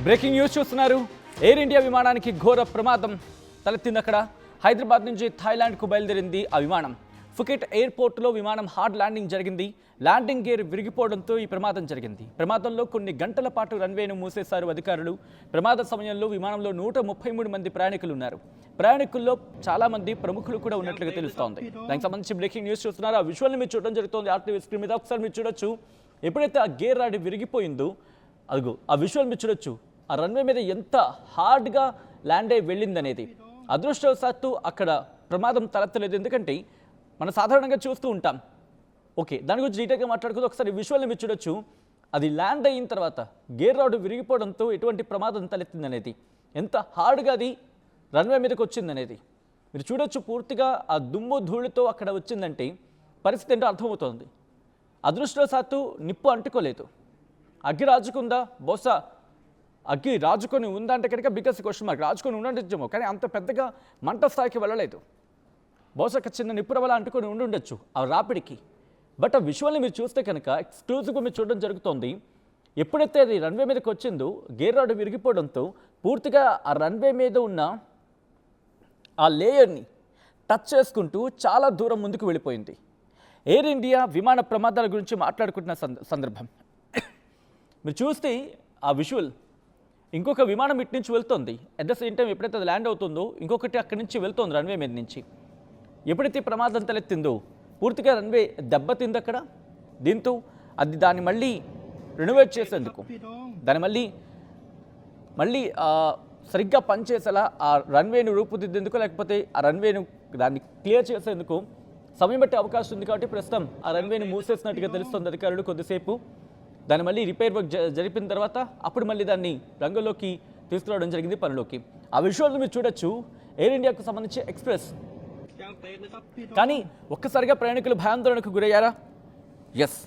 Breaking news చూస్తున్నారు. Air India విమానానికి ఘోర ప్రమాదం తలెత్తింది. అక్కడ హైదరాబాద్ నుంచి థాయిలాండ్కు బయలుదేరింది ఆ విమానం. ఫుకెట్ ఎయిర్పోర్టులో విమానం హార్డ్ ల్యాండింగ్ జరిగింది. ల్యాండింగ్ గేర్ విరిగిపోవడంతో ఈ ప్రమాదం జరిగింది. ప్రమాదంలో కొన్ని గంటల పాటు రన్వేను మూసేశారు అధికారులు. ప్రమాద సమయంలో విమానంలో 133 మంది ప్రయాణికులు ఉన్నారు. ప్రయాణికుల్లో చాలా మంది ప్రముఖులు కూడా ఉన్నట్లుగా తెలుస్తోంది. దానికి సంబంధించి బ్రేకింగ్ న్యూస్ చూస్తున్నారు. ఆ విజువల్ని మీరు చూడడం జరుగుతుంది ఆర్టీవీ స్క్రీన్ మీద. ఒకసారి మీరు చూడొచ్చు. ఎప్పుడైతే ఆ గేర్ రాడి విరిగిపోయిందో అదిగో ఆ విజువల్ మీరు చూడొచ్చు. ఆ రన్వే మీద ఎంత హార్డ్గా ల్యాండ్ అయి వెళ్ళిందనేది. అదృష్టవశాత్తు అక్కడ ప్రమాదం తలెత్తలేదు. ఎందుకంటే మనం సాధారణంగా చూస్తూ ఉంటాం. ఓకే, దాని గురించి డీటెయిల్గా మాట్లాడుకుంటూ ఒకసారి విజువల్ని మీరు చూడొచ్చు. అది ల్యాండ్ అయిన తర్వాత గేర్ రాడ్ విరిగిపోవడంతో ఎటువంటి ప్రమాదం తలెత్తిందనేది, ఎంత హార్డ్గా అది రన్వే మీదకి వచ్చిందనేది మీరు చూడొచ్చు. పూర్తిగా ఆ దుమ్ము ధూళితో అక్కడ వచ్చిందంటే పరిస్థితి ఏంటో అర్థమవుతోంది. అదృష్టవశాత్తు నిప్పు అంటుకోలేదు. అగ్గి రాజుకుందా? బహుశా అగ్గి రాజుకొని ఉందా అంటే కనుక బిగ్గస్ క్వశ్చన్ మార్క్. రాజుకొని ఉండొచ్చేమో, కానీ అంత పెద్దగా మంట స్థాయికి వెళ్ళలేదు. బహుశా చిన్న నిప్పురవల అంటుకొని ఉండొచ్చు ఆ రాపిడికి. బట్ ఆ విజువల్ని మీరు చూస్తే కనుక ఎక్స్క్లూజివ్గా మీరు చూడడం జరుగుతోంది. ఎప్పుడైతే అది రన్వే మీదకి వచ్చిందో గేర్ రాడ్ విరిగిపోవడంతో పూర్తిగా ఆ రన్వే మీద ఉన్న ఆ లేయర్ని టచ్ చేసుకుంటూ చాలా దూరం ముందుకు వెళ్ళిపోయింది. ఎయిర్ ఇండియా విమాన ప్రమాదాల గురించి మాట్లాడుకుంటున్న సందర్భం మీరు చూస్తే ఆ విజువల్, ఇంకొక విమానం ఇటు నుంచి వెళ్తుంది. అట్ ద సేమ్ టైం ఎప్పుడైతే అది ల్యాండ్ అవుతుందో ఇంకొకటి అక్కడి నుంచి వెళ్తుంది రన్వే మీద నుంచి. ఎప్పుడైతే ప్రమాదం తలెత్తిందో పూర్తిగా రన్వే దెబ్బతింది అక్కడ. దీంతో అది దాన్ని మళ్ళీ రెనోవేట్ చేసేందుకు, దాన్ని మళ్ళీ సరిగ్గా పనిచేసేలా ఆ రన్వేను రూపుదిద్దేందుకు, లేకపోతే ఆ రన్వేను దాన్ని క్లియర్ చేసేందుకు సమయం బట్టే అవకాశం ఉంది. కాబట్టి ప్రస్తుతం ఆ రన్వేని మూసేసినట్టుగా తెలుస్తుంది అధికారులు. కొద్దిసేపు దాన్ని మళ్ళీ రిపేర్ వర్క్ జరిపిన తర్వాత అప్పుడు మళ్ళీ దాన్ని రంగంలోకి తీసుకురావడం జరిగింది, పనిలోకి. ఆ విజువల్ మీరు చూడొచ్చు. ఎయిర్ ఇండియాకు సంబంధించి ఎక్స్ప్రెస్. కానీ ఒక్కసారిగా ప్రయాణికులు భయాందోళనకు గురయ్యారా? ఎస్.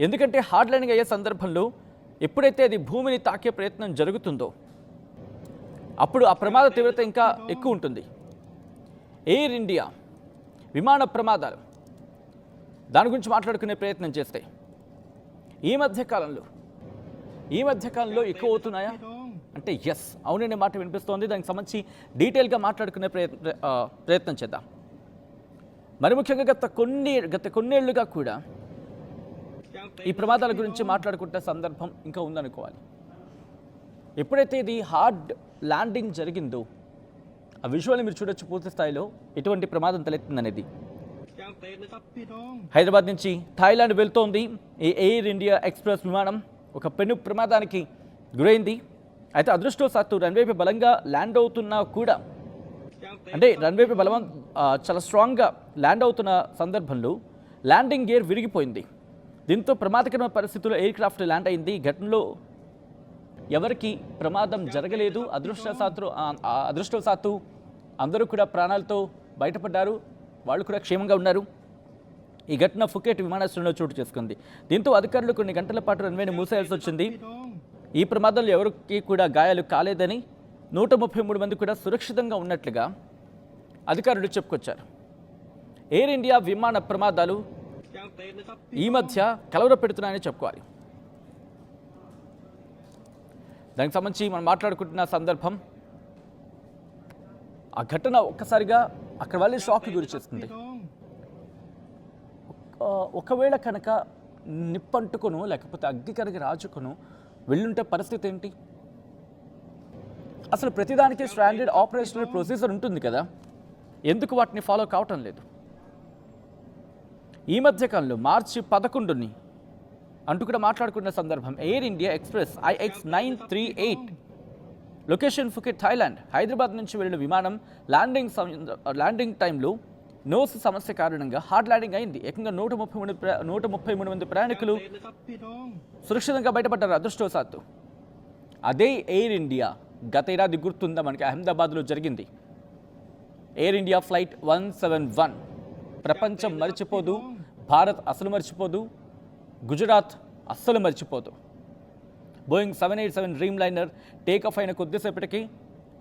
ఎందుకంటే హార్డ్ ల్యాండింగ్ అయ్యే సందర్భంలో ఎప్పుడైతే అది భూమిని తాకే ప్రయత్నం జరుగుతుందో అప్పుడు ఆ ప్రమాద తీవ్రత ఇంకా ఎక్కువ ఉంటుంది. ఎయిర్ ఇండియా విమాన ప్రమాదాలు దాని గురించి మాట్లాడుకునే ప్రయత్నం చేస్తే ఈ మధ్య కాలంలో ఎక్కువ అవుతున్నాయా అంటే ఎస్, అవుననే మాట వినిపిస్తోంది. దానికి సంబంధించి డీటెయిల్గా మాట్లాడుకునే ప్రయత్నం చేద్దాం. మరి ముఖ్యంగా గత కొన్నేళ్లుగా కూడా ఈ ప్రమాదాల గురించి మాట్లాడుకుంటే సందర్భం ఇంకా ఉందనుకోవాలి. ఎప్పుడైతే ఇది హార్డ్ ల్యాండింగ్ జరిగిందో ఆ విజువల్ని మీరు చూడొచ్చు పూర్తి స్థాయిలో ఎటువంటి ప్రమాదం తలెత్తిందనేది. హైదరాబాద్ నుంచి థాయిలాండ్ వెళ్తోంది ఈ ఎయిర్ ఇండియా ఎక్స్ప్రెస్ విమానం. ఒక పెను ప్రమాదానికి గురైంది. అయితే అదృష్టవశాత్తు రన్వేపై బలంగా ల్యాండ్ అవుతున్నా కూడా, అంటే రన్వేపై చాలా స్ట్రాంగ్గా ల్యాండ్ అవుతున్న సందర్భంలో ల్యాండింగ్ గేర్ విరిగిపోయింది. దీంతో ప్రమాదకరమైన పరిస్థితుల్లో ఎయిర్ క్రాఫ్ట్ ల్యాండ్ అయింది. ఘటనలో ఎవరికి ప్రమాదం జరగలేదు. అదృష్టవశాత్తు అందరూ కూడా ప్రాణాలతో బయటపడ్డారు. వాళ్ళు కూడా క్షేమంగా ఉన్నారు. ఈ ఘటన ఫుకెట్ విమానాశ్రయంలో చోటు చేసుకుంది. దీంతో అధికారులు కొన్ని గంటల పాటు రన్వేని మూసేయాల్సి వచ్చింది. ఈ ప్రమాదంలో ఎవరికి కూడా గాయాలు కాలేదని, 133 మంది కూడా సురక్షితంగా ఉన్నట్లుగా అధికారులు చెప్పుకొచ్చారు. ఎయిర్ ఇండియా విమాన ప్రమాదాలు ఈ మధ్య కలవరపెడుతున్నాయని చెప్పుకోవాలి. దానికి సంబంధించి మనం మాట్లాడుకుంటున్న సందర్భం, ఆ ఘటన ఒక్కసారిగా అక్కడ వాళ్ళే షాక్కి గురి చేస్తుంది. ఒకవేళ కనుక నిప్పంటుకొను లేకపోతే అగ్గి కనుక రాజుకొను వెళ్ళుంటే పరిస్థితి ఏంటి? అసలు ప్రతిదానికి స్టాండర్డ్ ఆపరేషనల్ ప్రొసీజర్ ఉంటుంది కదా, ఎందుకు వాటిని ఫాలో కావటం లేదు? ఈ మధ్యకాలంలో మార్చి 11 అంటూ కూడా మాట్లాడుకున్న సందర్భం, air India express IX938 location Phuket Thailand. Hyderabad నుంచి వెళ్ళిన విమానం ల్యాండింగ్ టైంలో నోస్ సమస్య కారణంగా హార్డ్ ల్యాండింగ్ అయింది. ఏకంగా 133 మంది ప్రయాణికులు సురక్షితంగా బయటపడ్డారు అదృష్టవశాత్తు. అదే ఎయిర్ ఇండియా గత ఏడాది గుర్తుందా మనకి అహ్మదాబాద్లో జరిగింది. ఎయిర్ ఇండియా ఫ్లైట్ 171 ప్రపంచం మర్చిపోదు, భారత్ అసలు మర్చిపోదు, గుజరాత్ అస్సలు మర్చిపోదు. బోయింగ్ 787 డ్రీమ్ లైనర్ టేకాఫ్ అయిన కొద్దిసేపటికి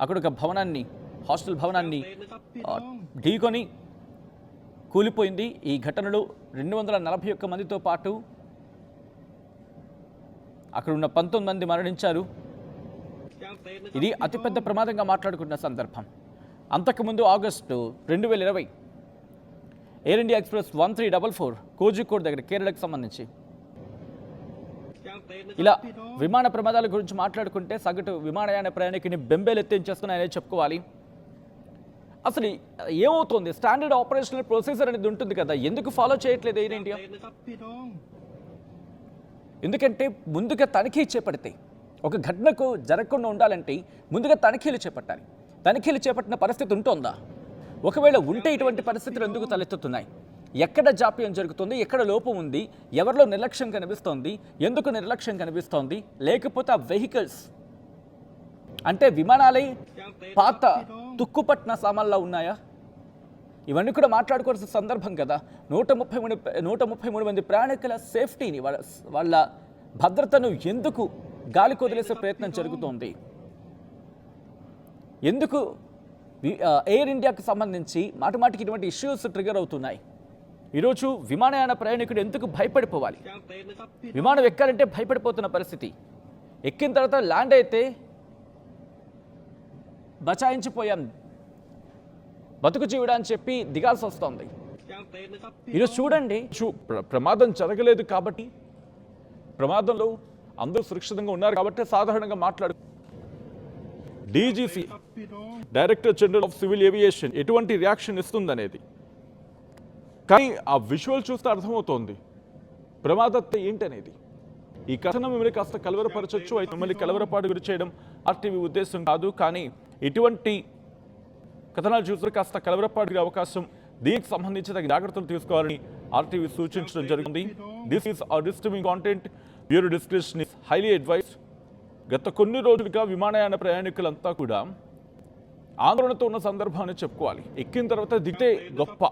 అక్కడ ఒక హాస్టల్ భవనాన్ని ఢీకొని కూలిపోయింది. ఈ ఘటనలో 241 మందితో పాటు అక్కడ ఉన్న 19 మంది మరణించారు. ఇది అతిపెద్ద ప్రమాదంగా మాట్లాడుకున్న సందర్భం. అంతకుముందు August 2020 air India express 1344 Kozhikode దగ్గర కేరళకు సంబంధించి ఇలా విమాన ప్రమాదాల గురించి మాట్లాడుకుంటే సగటు విమానయాన ప్రయాణికుని బెంబేలెత్తించేస్తున్నాయనే చెప్పుకోవాలి. అసలు ఏమవుతుంది? స్టాండర్డ్ ఆపరేషనల్ ప్రొసీజర్ అనేది ఉంటుంది కదా, ఎందుకు ఫాలో చేయట్లేదు ఎయిర్ ఇండియా? ఎందుకంటే ముందుగా తనిఖీ చేపడితే ఒక ఘటనకు జరగకుండా ఉండాలంటే ముందుగా తనిఖీలు చేపట్టాలి. తనిఖీలు చేపట్టిన పరిస్థితి ఉంటుందా? ఒకవేళ ఉంటే ఇటువంటి పరిస్థితులు ఎందుకు తలెత్తుతున్నాయి? ఎక్కడ జాప్యం జరుగుతుంది? ఎక్కడ లోపం ఉంది? ఎవరిలో నిర్లక్ష్యం కనిపిస్తోంది? ఎందుకు నిర్లక్ష్యం కనిపిస్తోంది? లేకపోతే ఆ వెహికల్స్ అంటే విమానాలే పాత తుక్కుపట్టిన సామాన్లా ఉన్నాయా? ఇవన్నీ కూడా మాట్లాడుకోవాల్సిన సందర్భం కదా. 133 మంది ప్రయాణికుల సేఫ్టీని, వాళ్ళ భద్రతను ఎందుకు గాలి కొదిలేసే ప్రయత్నం జరుగుతోంది? ఎందుకు ఎయిర్ ఇండియాకు సంబంధించి మాటిమాటికి ఇటువంటి ఇష్యూస్ ట్రిగర్ అవుతున్నాయి? ఈరోజు విమానయాన ప్రయాణికుడు ఎందుకు భయపడిపోవాలి? విమానం ఎక్కాలంటే భయపడిపోతున్న పరిస్థితి. ఎక్కిన తర్వాత ల్యాండ్ అయితే బచాయించిపోయాం, బతుకు జీవుడా అని చెప్పి దిగాల్సి వస్తుంది. ఈరోజు చూడండి, ప్రమాదం జరగలేదు కాబట్టి, ప్రమాదంలో అందరూ సురక్షితంగా ఉన్నారు కాబట్టి సాధారణంగా మాట్లాడు. DGC, director general of civil aviation ఎటువంటి రియాక్షన్ ఇస్తుందనేది, కానీ ఆ విజువల్ చూస్తే అర్థమవుతోంది ప్రమాదత్త ఏంటనేది. ఈ కథనం మిమ్మల్ని కాస్త కలవరపరచొచ్చు, అయితే మిమ్మల్ని కలవరపాటు గురి చేయడం ఆర్టీవీ ఉద్దేశం కాదు. కానీ ఇటువంటి కథనాలు చూస్తే కాస్త కలవరపాటుగా అవకాశం, దీనికి సంబంధించి తగిన జాగ్రత్తలు తీసుకోవాలని ఆర్టీవీ సూచించడం జరిగింది. దిస్ ఈస్ ఆ disturbing content, viewer description is highly advised. గత కొన్ని రోజులుగా విమానయాన ప్రయాణికులంతా కూడా ఆందోళనతో ఉన్న సందర్భాన్ని చెప్పుకోవాలి. ఎక్కిన తర్వాత దిగితే గొప్ప,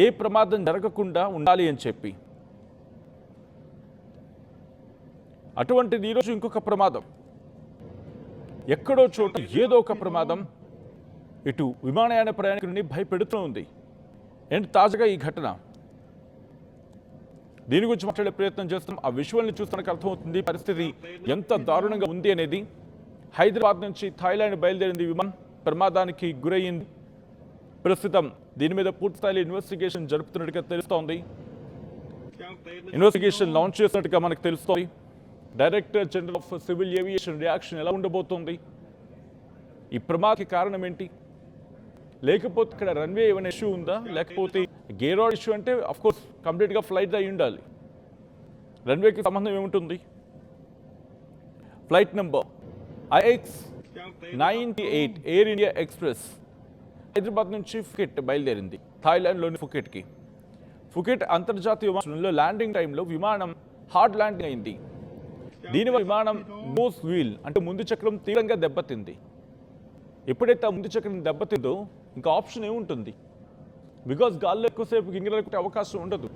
ఏ ప్రమాదం జరగకుండా ఉండాలి అని చెప్పి. అటువంటిది ఈరోజు ఇంకొక ప్రమాదం, ఎక్కడో చోట ఏదో ఒక ప్రమాదం ఇటు విమానయాన ప్రయాణికుడిని భయపెడుతూ ఉంది. అండ్ తాజాగా ఈ ఘటన, దీని గురించి మాట్లాడే ప్రయత్నం చేస్తాం. ఆ విజువల్ని చూస్తానికి అర్థమవుతుంది పరిస్థితి ఎంత దారుణంగా ఉంది అనేది. హైదరాబాద్ నుంచి థాయిలాండ్ బయలుదేరింది విమానం, ప్రమాదానికి గురయ్యింది. ప్రస్తుతం దీని మీద పూర్తిస్థాయిలో ఇన్వెస్టిగేషన్ జరుపుతున్నట్టుగా తెలుస్తోంది. ఇన్వెస్టిగేషన్ లాంచ్ చేసినట్టుగా మనకు తెలుస్తోంది. Director general of civil aviation reaction ఎలా ఉండబోతోంది? ఈ ప్రమాదకి కారణం ఏంటి? లేకపోతే ఇక్కడ రన్వే ఏమైనా ఇష్యూ ఉందా? లేకపోతే గేరాడ్ ఇష్యూ అంటే అఫ్కోర్స్ కంప్లీట్గా ఫ్లైట్ అయి ఉండాలి. రన్వేకి సంబంధం ఏముంటుంది? Flight number IX98 air India express Hyderabad నుంచి ఫుకెట్ బయలుదేరింది, థాయిలాండ్లోని ఫుకెట్కి. ఫుకెట్ అంతర్జాతీయ విమానాశ్రయంలో ల్యాండింగ్ టైంలో విమానం హార్డ్ ల్యాండింగ్ అయింది. దీనివల్ల విమానం నోస్ వీల్ అంటే ముందు చక్రం తీవ్రంగా దెబ్బతింది. ఎప్పుడైతే ఆ ముందు చక్రం దెబ్బతిందో ఇంకా ఆప్షన్ ఏముంటుంది? బికాజ్ గాల్లో ఎక్కువసేపు గింగిలే అవకాశం ఉండదు,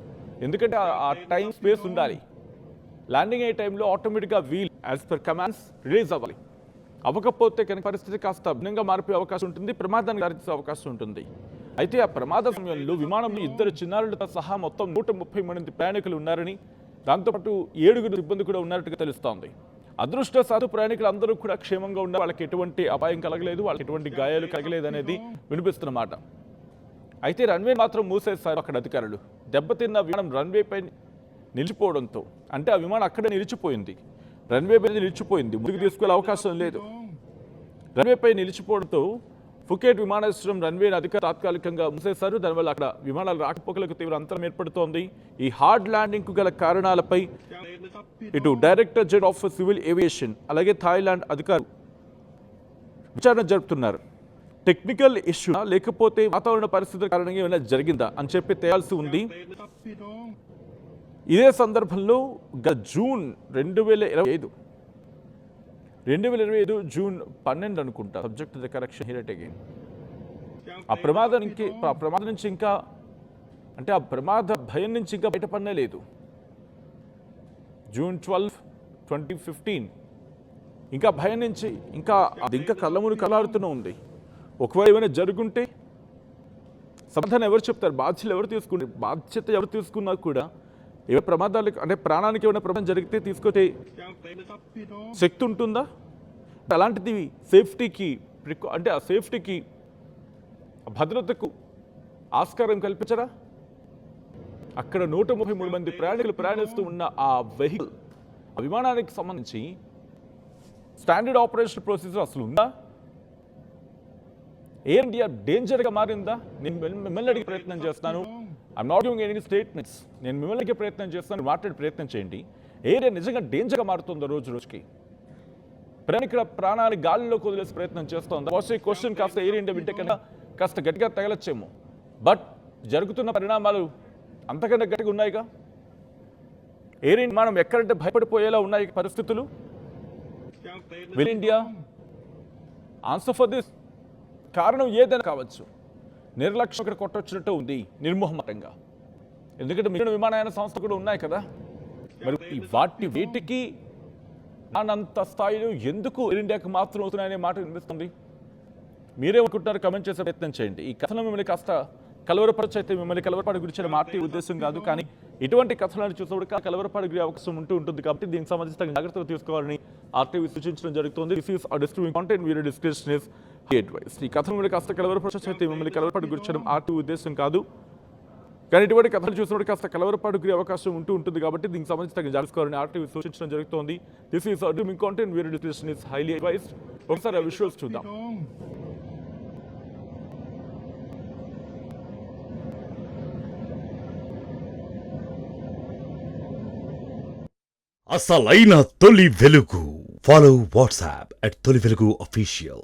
ఎందుకంటే ఆ టైం స్పేస్ ఉండాలి. ల్యాండింగ్ అయ్యే టైంలో ఆటోమేటిక్గా wheel as per commands release అవ్వాలి. అవ్వకపోతే కనుక పరిస్థితి కాస్త భిన్నంగా మారిపోయే అవకాశం ఉంటుంది, ప్రమాదానికి దారితీసే అవకాశం ఉంటుంది. అయితే ఆ ప్రమాద సమయంలో విమానంలో 2 చిన్నారులతో సహా మొత్తం 130 మంది ప్రయాణికులు ఉన్నారని, దాంతోపాటు 7 సిబ్బంది కూడా ఉన్నట్టుగా తెలుస్తోంది. అదృష్టవశాత్తు ప్రయాణికులు అందరూ కూడా క్షేమంగా ఉన్నారు, వాళ్ళకి ఎటువంటి అపాయం కలగలేదు, వాళ్ళకి ఎటువంటి గాయాలు కలగలేదు అనేది వినిపిస్తున్నమాట. అయితే రన్వే మాత్రం మూసేస్తారు అక్కడ అధికారులు. దెబ్బతిన్న విమానం రన్వేపై నిలిచిపోవడంతో, అంటే ఆ విమానం అక్కడే నిలిచిపోయింది, రన్వే పై నిలిచిపోయింది, ముందుకు తీసుకెళ్లే అవకాశం లేదు. రన్వేపై నిలిచిపోవడంతో ఫుకెట్ విమానాశ్రయం రన్వేని తాత్కాలికంగా మూసేశారు. దానివల్ల అక్కడ విమానాల రాకపోకలకు తీవ్ర అంతరం ఏర్పడుతోంది. ఈ హార్డ్ ల్యాండింగ్కు గల కారణాలపై ఇటు director general of civil aviation అలాగే థాయిలాండ్ అధికారులు విచారణ జరుపుతున్నారు. టెక్నికల్ ఇష్యూ లేకపోతే వాతావరణ పరిస్థితుల కారణంగా ఏమైనా జరిగిందా అని చెప్పి తేలాల్సి ఉంది. ఇదే సందర్భంలో జూన్ 2025 జూన్ 12 అనుకుంటా, subject the correction here again. ఆ ప్రమాదం నుంచి ఇంకా అంటే ఆ ప్రమాద భయం నుంచి ఇంకా బయటపడనే లేదు. జూన్ 12, 2015 ఇంకా భయం నుంచి అది ఇంకా కళ్ళ ముందు కళ్ళాడుతూనే ఉంది. ఒకవేళ ఏమైనా జరుగుంటే సమాధానం ఎవరు చెప్తారు? బాధ్యత ఎవరు తీసుకున్నా కూడా ఏమైనా ప్రమాదాలు అంటే ప్రాణానికి ఏమైనా ప్రమాదం జరిగితే తీసుకొచ్చే శక్తి ఉంటుందా? అలాంటిది సేఫ్టీకి అంటే ఆ సేఫ్టీకి భద్రతకు ఆస్కారం కల్పించరా? అక్కడ 133 మంది ప్రయాణికులు ప్రయాణిస్తూ ఉన్న ఆ వెహికల్, ఆ విమానానికి సంబంధించి స్టాండర్డ్ ఆపరేషన్ ప్రొసీజర్ అసలు ఉందా? ఎయిర్ ఇండియా డేంజర్గా మారిందా? నేను మిమ్మల్ని అడిగే ప్రయత్నం చేస్తాను. I'm not giving any statements. నేను మిమ్మల్ని అడిగే ప్రయత్నం చేస్తాను, మాట్లాడే ప్రయత్నం చేయండి. ఎయిర్ ఇండియా నిజంగా డేంజర్గా మారుతుందో రోజు రోజుకి? ప్రయాణికుల ప్రాణాన్ని గాలిలోకి వదిలేసే ప్రయత్నం చేస్తోందా? ఈ క్వశ్చన్ కాస్త ఎయిర్ ఇండియా వింటే కన్నా కాస్త గట్టిగా తగలచ్చేమో. బట్ జరుగుతున్న పరిణామాలు అంతకంటే గట్టిగా ఉన్నాయిగా. ఎయిర్ ఇండియా మనం ఎక్కడంటే భయపడిపోయేలా ఉన్నాయి పరిస్థితులు. Will India answer for this? కారణం ఏదైనా కావచ్చు, నిర్లక్ష్యం ఇక్కడ కొట్టొచ్చినట్టు ఉంది నిర్మోహమాటంగా. ఎందుకంటే మిగిలిన విమానయాన సంస్థ కూడా ఉన్నాయి కదా. మరి వేటికి అంత స్థాయిలో ఎందుకు ఎయిర్ ఇండియాకి మాత్రం అవుతున్నాయనే మాట వినిపిస్తుంది. మీరేమనుకుంటున్నారు? కమెంట్ చేసే ప్రయత్నం చేయండి. ఈ కథనం మిమ్మల్ని కాస్త కలవరపరచైతే మిమ్మల్ని కలవరపాటు గురించిన మాట ఉద్దేశం కాదు, కానీ ఇటువంటి కథనాన్ని చూసినప్పుడు కలవరపాటు గురి అవకాశం ఉంటుంది కాబట్టి దీనికి సంబంధించిన జాగ్రత్తలు తీసుకోవాలని ఆర్టీవీ సూచించడం జరుగుతుంది. This is distributing content video description is advice. ఈ కథనం మీద కాస్త కలవరపరచైతే మిమ్మల్ని కలవరపాటు గురించడం ఆర్టీవీ ఉద్దేశం కాదు, కానీ ఇటువంటి కథలు చూసినప్పుడు కాస్త కలవరపాటు గురి అవకాశం ఉంటుంది కాబట్టి దీనికి సంబంధించి జాగ్రత్త తీసుకోవాలని ఆర్టీవీ సూచించడం జరుగుతుంది. This is distributing content video description is highly advised. ఒకసారి ఆ విజువల్స్ చూద్దాం. అసలైన తొలి వెలుగు. ఫాలో వాట్సాప్ @తొలి వెలుగు official.